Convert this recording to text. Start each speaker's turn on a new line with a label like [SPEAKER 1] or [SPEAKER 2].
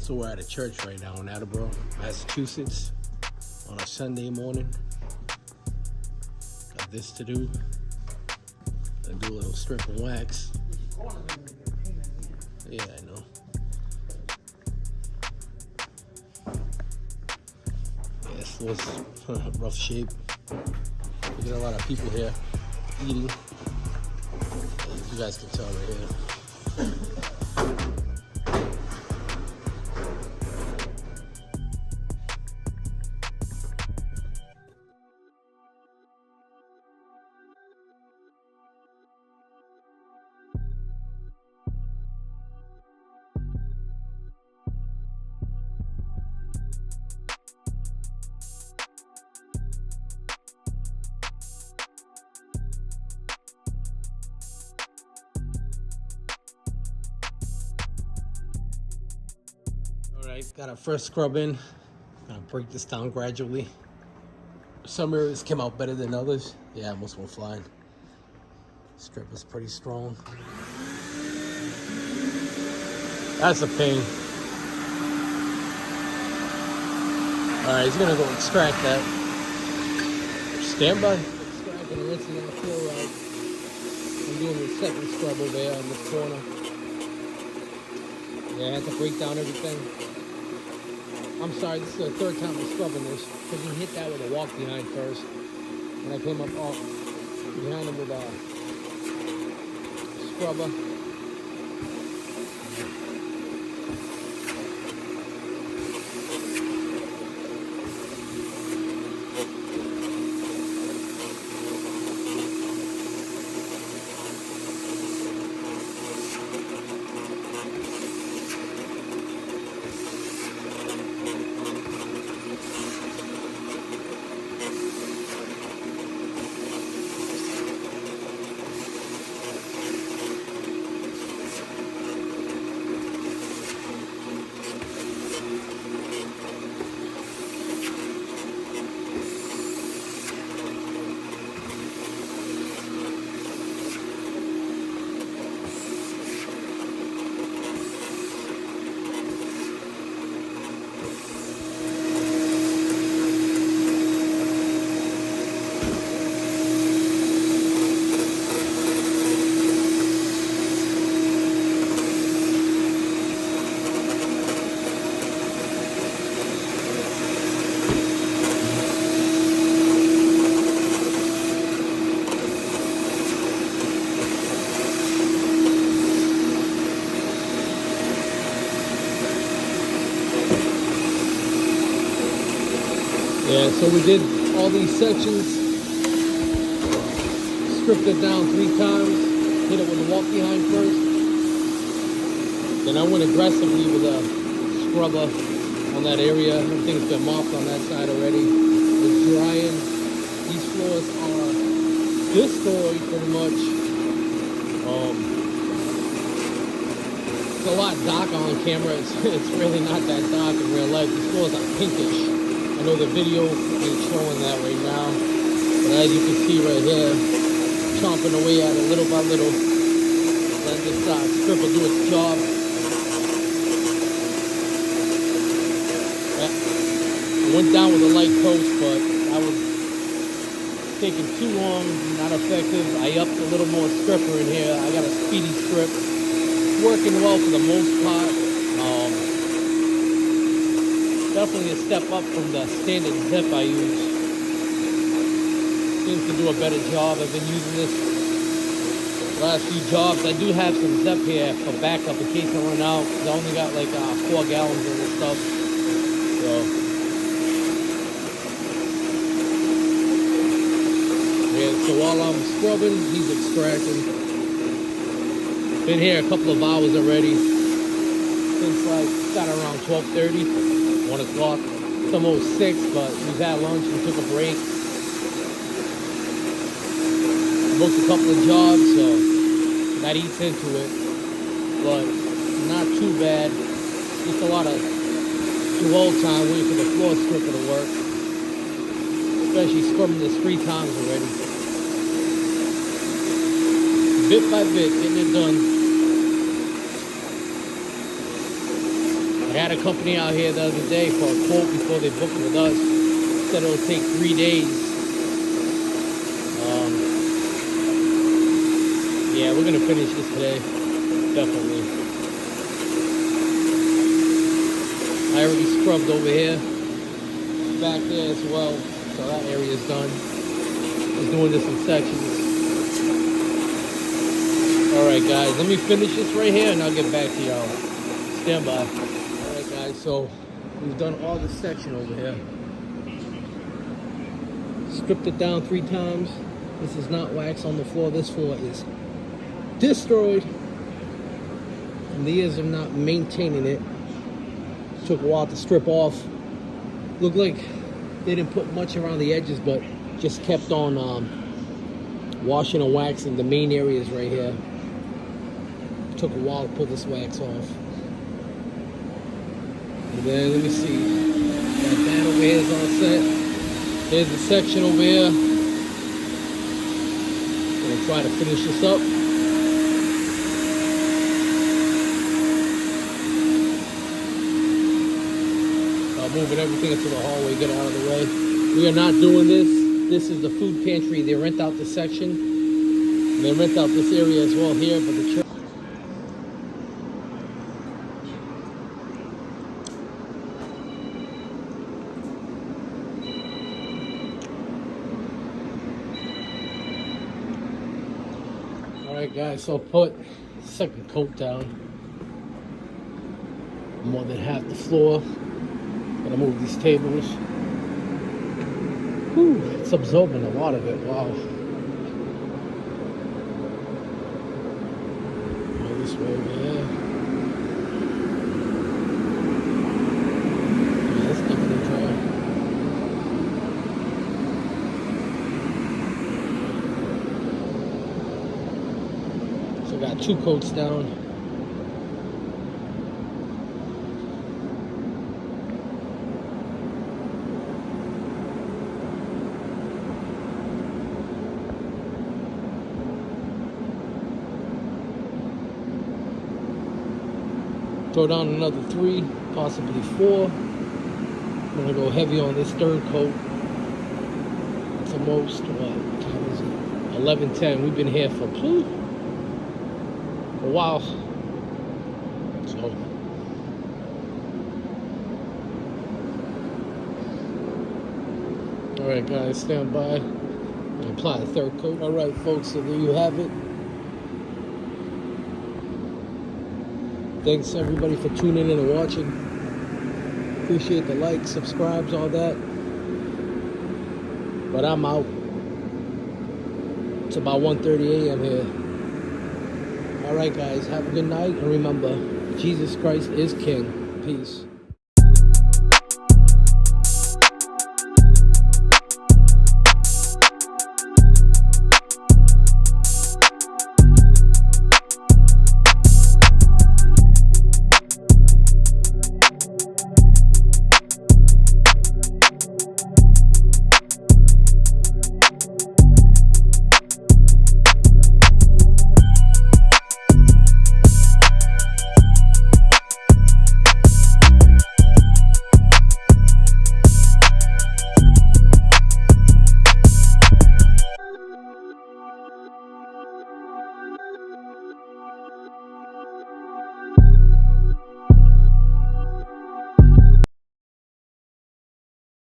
[SPEAKER 1] So we're at a church right now in Attleboro, Massachusetts, on a Sunday morning. Got this to do. Gonna do a little strip and wax. Yeah, I know. Yeah, this floor's rough shape. We got a lot of people here eating. As you guys can tell right here. Alright, got our first scrub in. Gonna break this down gradually. Some areas came out better than others. Yeah, most went flying. Strip is pretty strong. That's a pain. Alright, he's gonna go extract that. Stand by. Extracting and rinsing that floor out. I'm doing the second scrub over there in this corner. Yeah, I had to break down everything. I'm sorry, this is the third time I'm scrubbing this because he hit that with a walk behind first. And I came up behind him with a scrubber. Yeah, so we did all these sections, stripped it down 3 times, hit it with a walk behind first. Then I went aggressively with a scrubber on that area. Everything's been mopped on that side already. It's drying. These floors are destroyed pretty much. It's a lot darker on camera. It's really not that dark in real life. These floors are pinkish. I know the video ain't showing that right now, but as you can see right here, chomping away at it little by little. Let this strip will do its job. I went down with a light coach, but I was taking too long, not effective. I upped a little more stripper in here. I got a speedy strip. Working well for the most part. Definitely a step up from the standard zip I use. Seems to do a better job. I've been using this last few jobs. I do have some zip here for backup in case I run out. I only got like 4 gallons of this stuff. So yeah, so while I'm scrubbing, he's extracting. Been here a couple of hours already. Since like got around 12:30. 1 o'clock. It's almost 6, but we've had lunch and took a break. I booked a couple of jobs, so that eats into it. But not too bad. Just a lot of dwell time waiting for the floor stripper to work. Especially scrubbing this 3 times already. Bit by bit, getting it done. had a company out here the other day for a quote before they booked with us. Said it'll take 3 days. Yeah, we're gonna finish this today, definitely. I already scrubbed over here, back there as well, so that area is done. Just doing this in sections. All right, guys, let me finish this right here, and I'll get back to y'all. Stand by. All right, guys, so we've done all this section over here. Stripped it down 3 times. This is not wax on the floor. This floor is destroyed. And the years of not maintaining it. Took a while to strip off. Looked like they didn't put much around the edges, but just kept on washing and waxing the main areas right here. Took a while to pull this wax off. And then let me see. That over here is all set. Here's the section over here. Gonna try to finish this up. Moving everything into the hallway, get out of the way. We are not doing this. This is the food pantry. They rent out the section. And they rent out this area as well here, but the church. Alright guys, so put second coat down. More than half the floor. Gonna move these tables. Whew, it's absorbing a lot of it. Wow. Go this way over here. Yeah, that's not gonna dry. So got 2 coats down. Throw down another 3, possibly 4. I'm gonna go heavy on this 3rd coat. It's almost, what time is it? 11:10. We've been here for a while. So, all right, guys, stand by. And apply the 3rd coat. All right, folks. So there you have it. Thanks everybody for tuning in and watching. Appreciate the likes, subscribes, all that. But I'm out. It's about 1:30 a.m. here. All right, guys, have a good night. And remember, Jesus Christ is King. Peace.